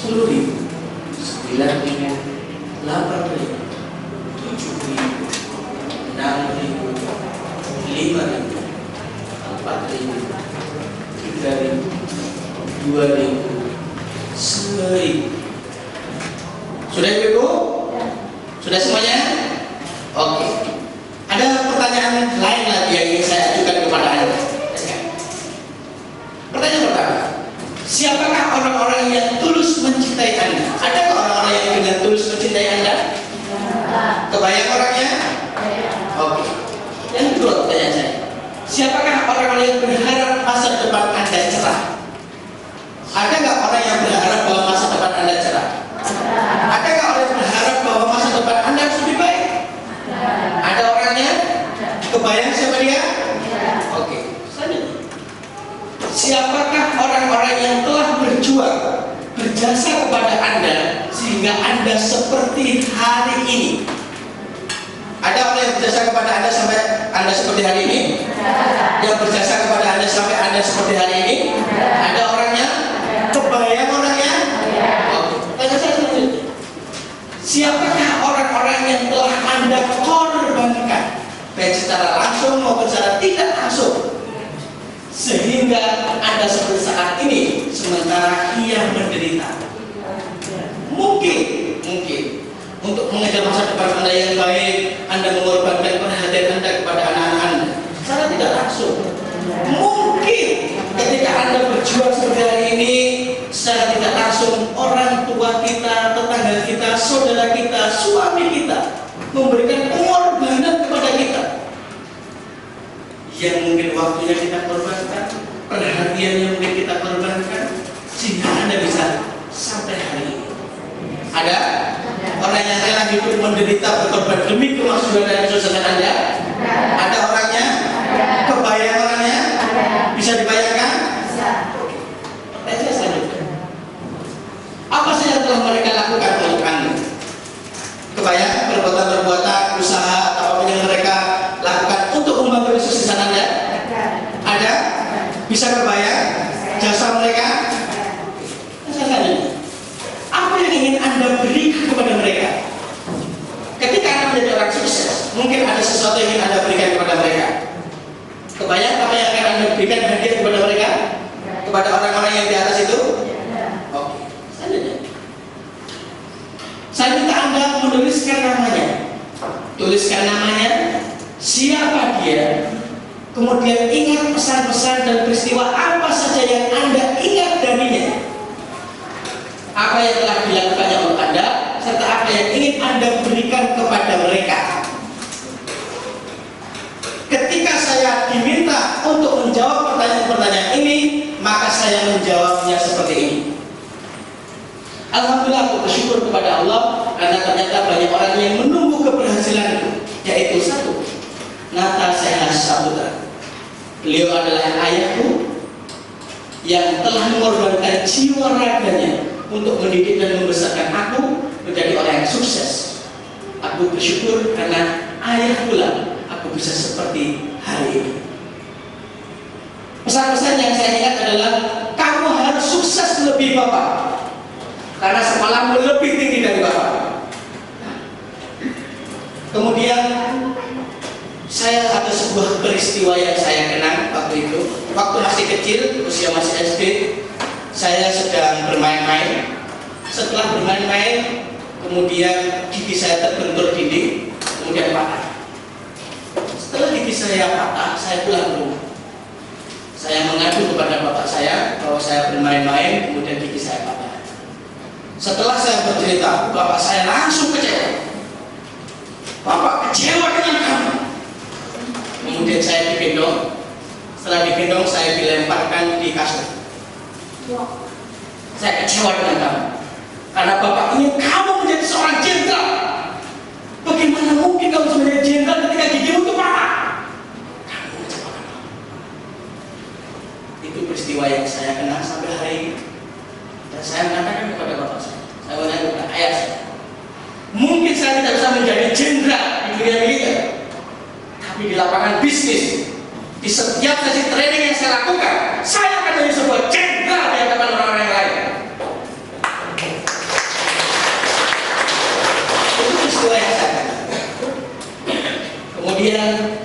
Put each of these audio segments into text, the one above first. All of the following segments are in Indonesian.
10.000, 9.000, 8.000, 7.000, 6.000, 5.000, 4.000, 3.000, 2.000, 10.000. Sudah Ibu? Sudah semuanya? Oke. Ada pertanyaan lain lagi yang ingin saya ajukan kepada Anda. Pertanyaan pertama, siapakah orang-orang yang tulus mencintai Anda? Adakah orang-orang yang dengan tulus mencintai Anda? Kebayang orangnya? Oke. Yang kedua pertanyaan saya, siapakah orang-orang yang berharap masa depan Anda cerah? Ada nggak orang yang berharap bahwa masa depan Anda cerah? Adakah orang yang berharap bahwa masa depan Anda harus lebih baik? Ada orangnya? Kebayang siapa dia? Oke. Selanjutnya, siapakah orang-orang yang telah berjuang, berjasa kepada Anda sehingga Anda seperti hari ini? Ada orang yang berjasa kepada Anda sampai Anda seperti hari ini? Yang berjasa kepada Anda sampai Anda seperti hari ini? Ada orangnya? Kebayang orangnya? Oke. Tanya saya selanjutnya, siapakah orang-orang yang telah Anda korbankan, baik secara langsung maupun secara tidak langsung, sehingga Anda seperti saat ini sementara ia menderita? Mungkin untuk mengejar masa depan Anda yang baik, Anda mengorbankan perhatian Anda kepada anak-anak Anda secara tidak langsung. Mungkin ketika Anda berjuang seperti hari ini, secara tidak langsung orang tua kita, tetangga kita, saudara kita, suami kita memberikan pengorbanan kepada kita yang mungkin waktunya kita korbankan, perhatian yang mungkin kita korbankan, sehingga Anda bisa sampai hari ini. Ada orang yang rela hidup menderita berkorban demi kemaksudaan dan kesuksesan Anda? Ada orangnya? Kebayang orangnya? Bisa dibayangkan? Pertanyaan selanjutnya, apa saja yang telah mereka lakukan untuk Anda? Kebayang perbuatan-perbuatan, usaha atau apa yang mereka lakukan untuk membantu kesuksesan Anda? Ada? Bisa kebayang jasa mereka? Selanjutnya, apa yang ingin Anda berikan kepada mereka? Ketika Anda menjadi orang sukses, mungkin ada sesuatu yang ingin Anda berikan kepada mereka. Kebayang apa yang akan Anda berikan hadiah kepada mereka? Kepada orang-orang yang di atas itu? Oke. Selanjutnya, saya minta Anda menuliskan namanya. Tuliskan namanya, siapa dia, kemudian ingat pesan-pesan dan peristiwa apa saja yang Anda ingat darinya, apa yang telah dilakukannya untuk Anda, serta apa yang ingin Anda berikan kepada mereka. Ketika saya diminta untuk menjawab pertanyaan-pertanyaan ini, maka saya menjawabnya seperti ini. Alhamdulillah, aku bersyukur kepada Allah karena ternyata banyak orang yang menunggu keberhasilanku, yaitu satu, Nata Sehat Saputra. Beliau adalah ayahku yang telah mengorbankan jiwa raganya untuk mendidik dan membesarkan aku menjadi orang yang sukses. Aku bersyukur karena ayah pula aku bisa seperti hari ini. Pesan-pesan yang saya ingat adalah, kamu harus sukses lebih Bapak, karena semalam lebih tinggi dari Bapak. Kemudian saya ada sebuah peristiwa yang saya kenang waktu itu. Waktu masih kecil, usia masih SD, saya sedang bermain-main. Setelah bermain-main, kemudian gigi saya terbentur dinding, kemudian patah. Setelah gigi saya patah, saya pulang ke rumah. Saya mengadu kepada bapak saya bahwa saya bermain-main, kemudian gigi saya patah. Setelah saya bercerita, bapak saya langsung kecewa. Bapak kecewa dengan kamu. Kemudian saya digendong. Setelah digendong, saya dilemparkan di kasur. Saya kecewa dengan kamu, karena bapak ingin kamu menjadi seorang jenderal. Bagaimana mungkin kamu menjadi jenderal ketika gigimu itu patah? Kamu mengecewakan bapak. Itu peristiwa yang saya kenal sampai hari ini. Dan saya mengatakan kepada bapak saya mengatakan kepada ayah saya, mungkin saya tidak bisa menjadi jenderal di dunia militer, tapi di lapangan bisnis, di setiap sesi training yang saya lakukan, saya akan menjadi sebuah jenderal di hadapan orang-orang yang lain.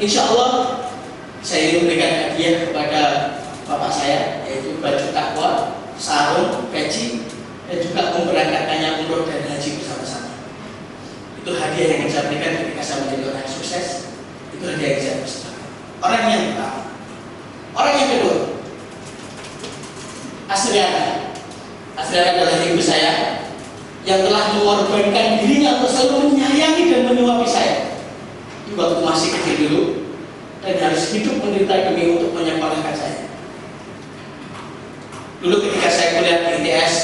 Insya Allah saya ingin memberikan hadiah kepada bapak saya, yaitu baju takwa, sarung, peci, dan juga memberangkatkannya umroh dan haji bersama-sama. Itu hadiah yang saya berikan ketika saya menjadi orang yang sukses. Itu hadiah yang saya berikan. Orang yang pertama. Orang yang kedua, Asriana. Asriana adalah ibu saya yang telah mengorbankan dirinya untuk selalu menyayangi dan menyuapi saya di waktu masih kecil dulu, dan harus hidup menderita demi untuk menyekolahkan saya. Dulu ketika saya kuliah di ITS,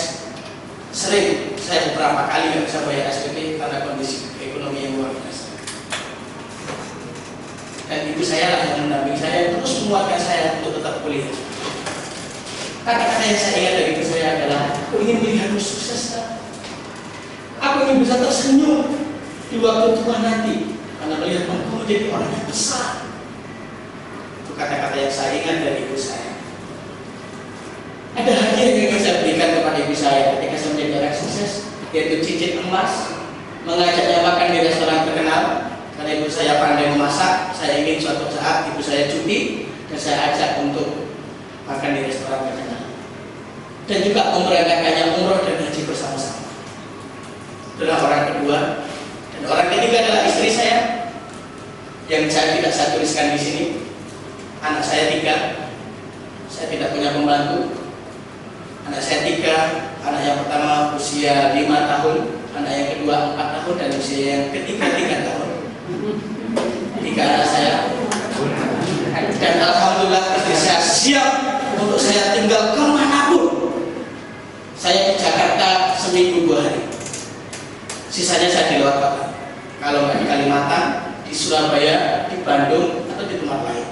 sering saya beberapa kali nggak bisa bayar SPP karena kondisi ekonomi yang luar biasa. Dan ibu saya lah yang mendampingi saya terus menguatkan saya untuk tetap kuliah. Kata-kata yang saya ingat dari ibu saya adalah, aku ingin melihatmu sukses, kan? Aku ingin bisa tersenyum di waktu tua nanti karena melihat engkau menjadi orang yang besar. Itu kata-kata yang saya ingat dari ibu saya. Ada hadiah yang ingin saya berikan kepada ibu saya ketika saya menjadi orang sukses, yaitu cincin emas, mengajaknya makan di restoran terkenal. Karena ibu saya pandai memasak, saya ingin suatu saat ibu saya cuti dan saya ajak untuk makan di restoran terkenal. Dan juga memberangkatkannya umroh dan haji bersama-sama. Itulah orang kedua. Dan orang ketiga adalah istri saya, yang saya tidak saya tuliskan di sini. Anak saya 3, saya tidak punya pembantu. Anak saya 3, anak yang pertama usia 5 tahun, anak yang kedua 4 tahun, dan usia yang ketiga 3 tahun. 3 anak saya. Dan alhamdulillah istri saya siap untuk saya tinggal kemanapun. Saya di Jakarta seminggu 2 hari. Sisanya saya di luar kota. Kalau nggak di Kalimantan, di Surabaya, di Bandung, atau di tempat lain.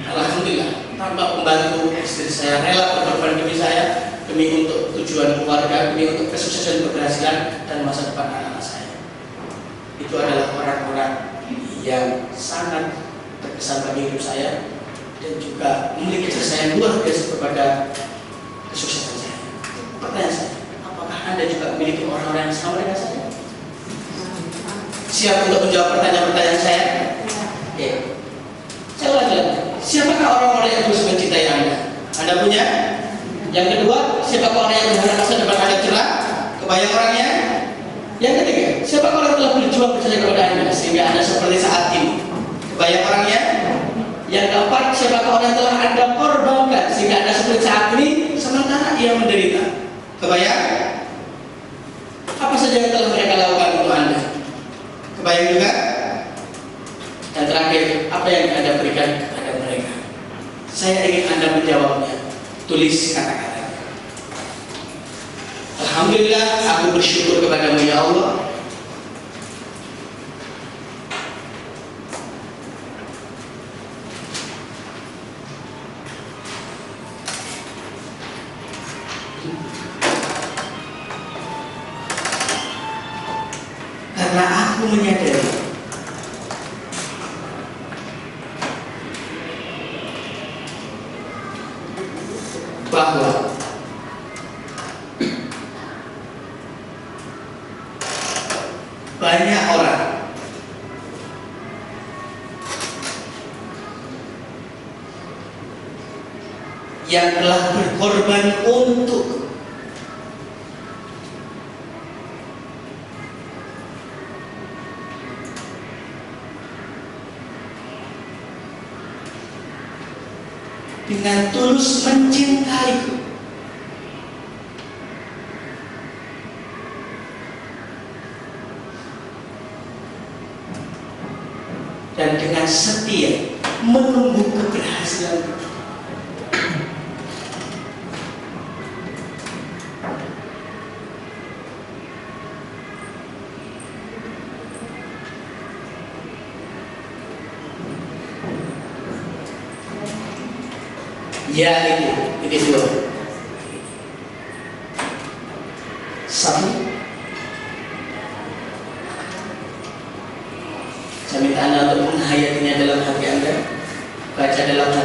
Alhamdulillah, tanpa pembantu istri saya rela berkorban demi saya, demi untuk tujuan keluarga, demi untuk kesuksesan keberhasilan dan masa depan anak-anak saya. Itu adalah orang-orang yang sangat berkesan bagi hidup saya dan juga memiliki jasa yang luar biasa kepada kesuksesan saya. Pertanyaan saya, apakah Anda juga memiliki orang-orang yang sama dengan saya? Siap untuk menjawab pertanyaan-pertanyaan saya? Ya. Saya ulangi lagi. Siapakah orang-orang yang terus mencintai Anda? Anda punya? Yang kedua, siapakah orang yang berharap masa depan Anda cerah? Kebayang orangnya? Yang ketiga, siapakah orang yang telah berjuang bersama kepada Anda sehingga Anda seperti saat ini? Kebayang orangnya? Yang keempat, siapakah orang yang telah Anda korbankan sehingga Anda seperti saat ini sementara ia menderita? Kebayang? Apa saja yang telah mereka lakukan untuk Anda? Kebayang juga? Dan terakhir, apa yang Anda berikan kepada mereka? Saya ingin Anda menjawabnya. Tulis kata-kata. Alhamdulillah, aku bersyukur kepadamu ya Allah. Karena aku menyadari bahwa banyak orang yang telah berkorban untuk dengan tulus mencintaiku. Dan dengan setia menunggu keberhasilan. Ya itu dua. Satu, saya minta Anda untuk menghayatinya dalam hati Anda, baca dalam hati.